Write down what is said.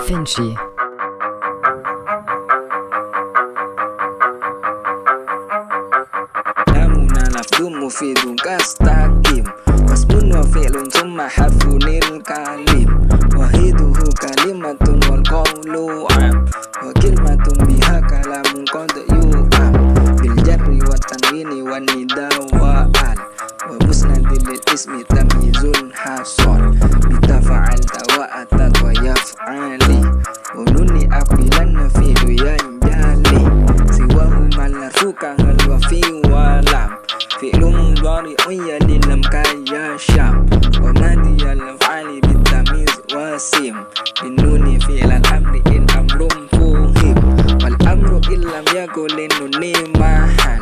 Finchi. Namuna lafdhu mufidun kastaqim wasmun wa fi'lun thumma hafunil kalim wahiduhu kalimatun wal qawlu am wa kalimatun biha kalamun qad yu'am bil jarri wa tanwini wa nida wa al wa musnadil lil ismi tamyizun hasol bita fa'alta wa atat wa yaf'ali wa nuni aqilan nafidu yanjali siwahu malarfuka hal wa fi walam fi'lun mudhari'un yalilam kayyasham wa madiyal af'ali bitamiz wasim binuni fi'lal amri in amrum fuhim wal amru illam yakul nuni maha